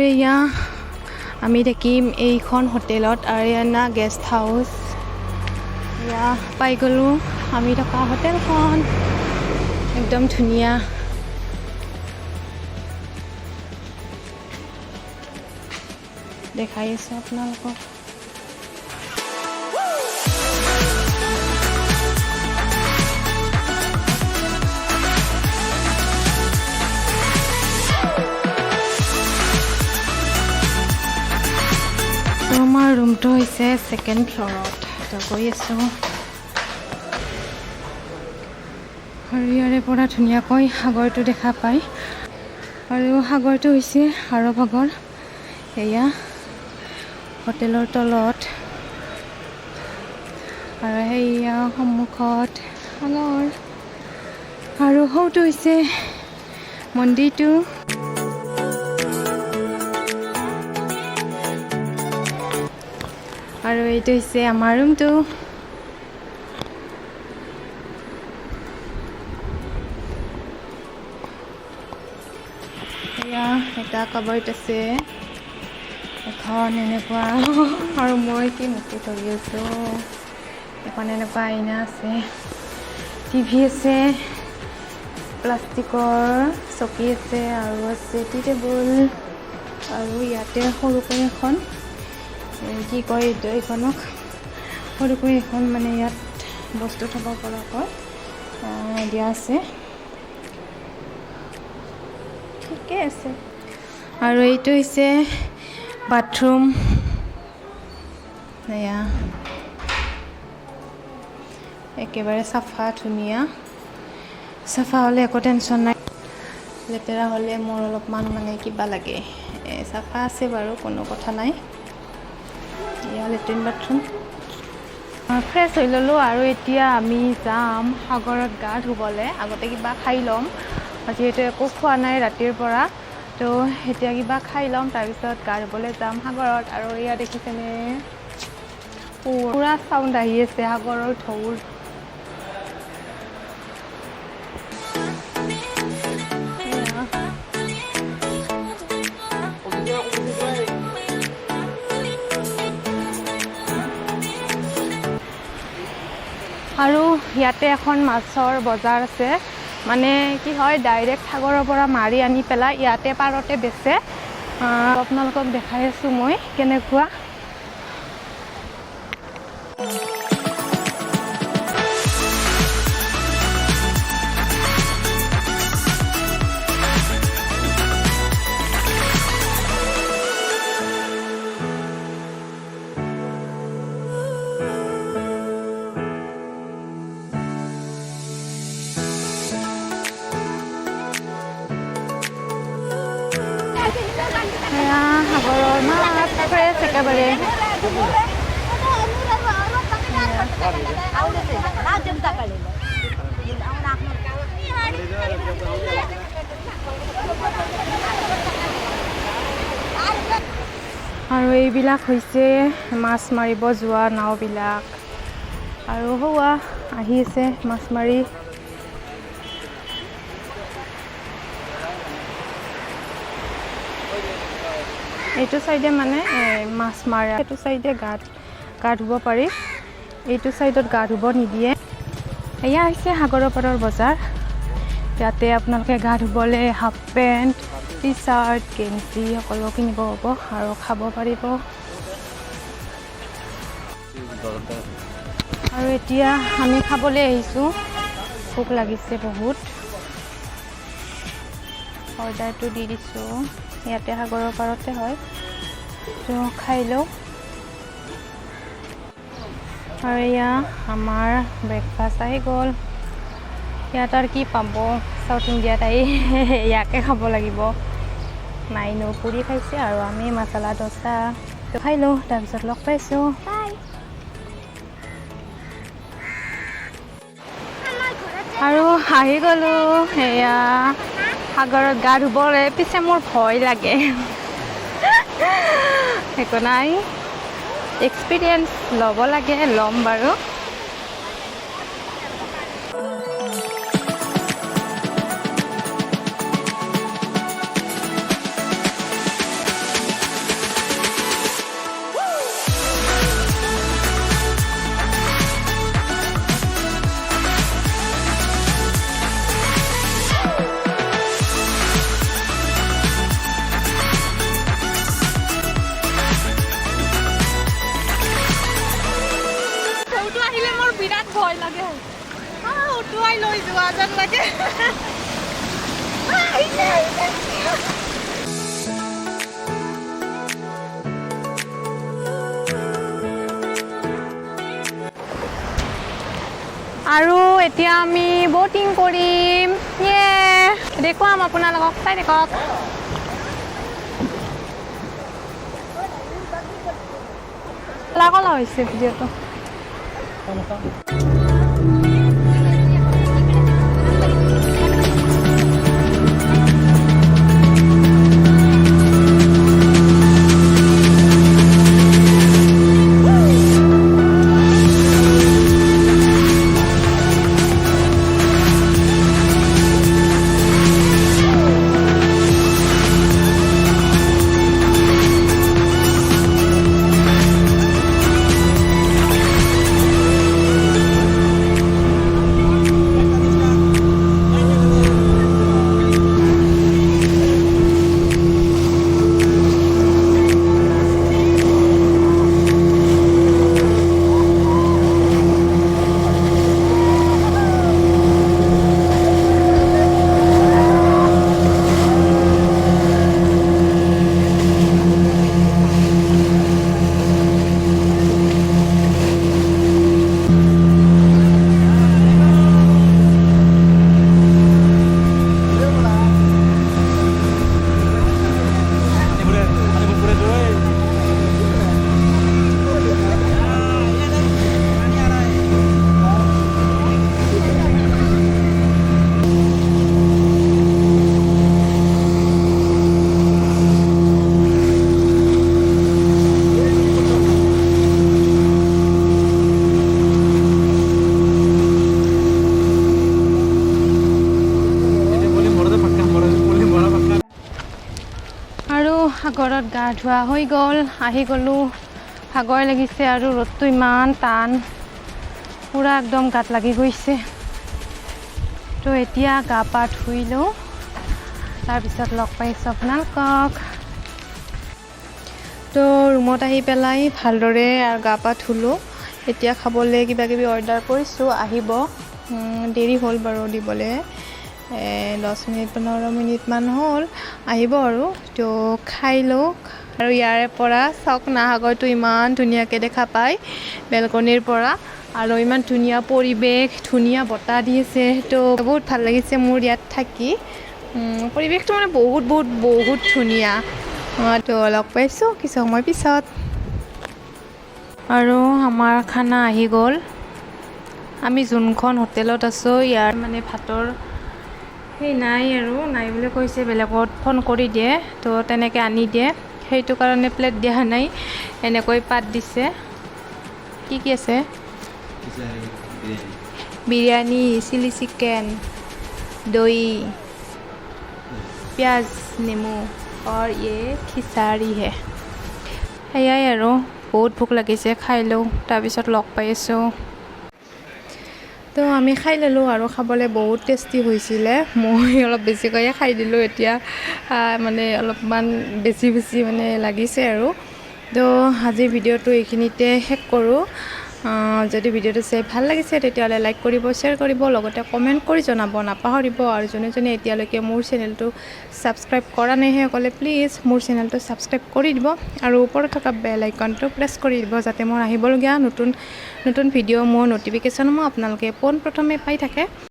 এয়া আমি দেখিম এইখন হোটেলত আৰিয়ানা গেষ্ট হাউচ এয়া পাই গ'লোঁ আমি থকা হোটেলখন একদম ধুনীয়া দেখাই আছোঁ আপোনালোকক আমাৰ ৰুমটো হৈছে ছেকেণ্ড ফ্ল'ৰত তো গৈ আছোঁ আৰু ইয়াৰে পৰা ধুনীয়াকৈ সাগৰটো দেখা পায় আৰু সাগৰটো হৈছে আৰৱসাগৰ এয়া হোটেলৰ তলত আৰু সেয়া সন্মুখত সাগৰ আৰু সৌটো হৈছে মন্দিৰটো আৰু এইটো হৈছে আমাৰ ৰুমটো এয়া এটা কাবাৰ্ড আছে এখন এনেকুৱা আৰু মই কি মুখি ধৰি আছোঁ এখন এনেকুৱা আইনা আছে টিভি আছে প্লাষ্টিকৰ চকী আছে আৰু আছে টি টেবুল আৰু ইয়াতে সৰুকৈ এখন কি কয় এইটো এইখনক সৰুকৈ এখন মানে ইয়াত বস্তু থ'ব পৰাকৈ দিয়া আছে ঠিকে আছে আৰু এইটো হৈছে বাথৰুম এয়া একেবাৰে চাফা ধুনীয়া চাফা হ'লে একো টেনশ্যন নাই লেতেৰা হ'লে মোৰ অলপমান মানে কিবা লাগে চাফা আছে বাৰু কোনো কথা নাই এয়া লেট্ৰিন বাথৰুম ফ্ৰেছ হৈ ল'লোঁ আৰু এতিয়া আমি যাম সাগৰত গা ধুবলৈ আগতে কিবা খাই ল'ম যিহেতু একো খোৱা নাই ৰাতিৰ পৰা তো এতিয়া কিবা খাই ল'ম তাৰপিছত গা ধুবলৈ যাম সাগৰত আৰু এয়া দেখিছেনে পুৰা চাউণ্ড আহি আছে সাগৰৰ ঢৌৰ আৰু ইয়াতে এখন মাছৰ বজাৰ আছে মানে কি হয় ডাইৰেক্ট সাগৰৰ পৰা মাৰি আনি পেলাই ইয়াতে পাৰতে বেচে আপোনালোকক দেখাই আছোঁ মই কেনেকুৱা সাগৰৰ মাছ ফ্ৰেছ একেবাৰে আৰু এইবিলাক হৈছে মাছ মাৰিব যোৱা নাওবিলাক আৰু হোৱা আহি আছে মাছ মাৰি এইটো চাইডে মানে মাছ মাৰে সেইটো চাইডে গা ধুব পাৰি এইটো চাইডত গা ধুব নিদিয়ে এয়া হৈছে সাগৰৰ পাৰৰ বজাৰ ইয়াতে আপোনালোকে গা ধুবলৈ হাফ পেণ্ট টি চাৰ্ট গেঞ্জি সকলো কিনিব হ'ব আৰু খাব পাৰিব আৰু এতিয়া আমি খাবলৈ আহিছোঁ ভোক লাগিছে বহুত অৰ্ডাৰটো দি দিছোঁ ইয়াতে সাগৰৰ পাৰতে হয় তো খাই লওঁ আৰু এয়া আমাৰ ব্ৰেকফাষ্ট আহি গ'ল ইয়াত আৰু কি পাব সাউথ ইণ্ডিয়াত আহি ইয়াকে খাব লাগিব নাইনো পুৰি খাইছে আৰু আমি মছলা দোচা তো খাই লওঁ তাৰপিছত লগ পাইছোঁ আৰু আহি গ'লোঁ এয়া সাগৰত গা ধুবলৈ পিছে মোৰ ভয় লাগে একো নাই এক্সপিৰিয়েঞ্চ ল'ব লাগে ল'ম বাৰু ভয় লাগে উঠুৱাই লৈ যোৱা যেন লাগে আৰু এতিয়া আমি বটিং কৰিম দেখুৱাম আপোনালোকক চাই দেখক কলা হৈছে ভিডিঅ'টো সাগৰত গা ধোৱা হৈ গ'ল আহি গ'লোঁ ভাগৰ লাগিছে আৰু ৰ'দটো ইমান টান পুৰা একদম গাত লাগি গৈছে তো এতিয়া গা পা ধুই লওঁ তাৰপিছত লগ পাইছোঁ আপোনালোকক তো ৰুমত আহি পেলাই ভালদৰে আৰু গা পা ধুলোঁ এতিয়া খাবলৈ কিবা কিবি অৰ্ডাৰ কৰিছোঁ আহিব দেৰি হ'ল বাৰু দিবলৈ 10 মিনিট 15 মিনিটমান হ'ল আহিব আৰু তো খাই লওঁ আৰু ইয়াৰে পৰা চাওক না সাগৰটো ইমান ধুনীয়াকৈ দেখা পায় বেলকনিৰ পৰা আৰু ইমান ধুনীয়া পৰিৱেশ ধুনীয়া বতাহ দি আছে তো বহুত ভাল লাগিছে মোৰ ইয়াত থাকি পৰিৱেশটো মানে বহুত ধুনীয়া তো লগ পাইছোঁ কিছু সময় পিছত আৰু আমাৰ খানা আহি গ'ল আমি যোনখন হোটেলত আছোঁ ইয়াৰ মানে ভাতৰ সেই নাই বুলি কৈছে বেলেগত ফোন কৰি দিয়ে তো তেনেকৈ আনি দিয়ে সেইটো কাৰণে প্লেট দিয়া নাই এনেকৈ পাত দিছে কি আছে বিৰিয়ানী চিলি চিকেন দৈ পিঁয়াজ নেমু और ये খিচাৰি হে সেয়াই আৰু বহুত ভোক লাগিছে খাই লওঁ তাৰপিছত লগ পাই আছোঁ তো আমি খাই ল'লোঁ আৰু খাবলৈ বহুত টেষ্টি হৈছিলে মই অলপ বেছিকৈয়ে খাই দিলোঁ এতিয়া মানে অলপমান বেছি মানে লাগিছে আৰু তো আজিৰ ভিডিঅ'টো এইখিনিতে শেষ কৰোঁ যদি ভিডিঅ'টো চাই ভাল লাগিছে তেতিয়াহ'লে লাইক কৰিব শ্বেয়াৰ কৰিব লগতে কমেণ্ট কৰি জনাব নাপাহৰিব আৰু যোনে এতিয়ালৈকে মোৰ চেনেলটো ছাবস্ক্ৰাইব কৰা নাই সেইসকলে প্লিজ মোৰ চেনেলটো ছাবস্ক্ৰাইব কৰি দিব আৰু ওপৰত থকা বেল আইকনটো প্ৰেছ কৰি দিব যাতে মোৰ আহিবলগীয়া নতুন ভিডিঅ' মোৰ ন'টিফিকেশ্যনসমূহ আপোনালোকে পোনপ্ৰথমে পাই থাকে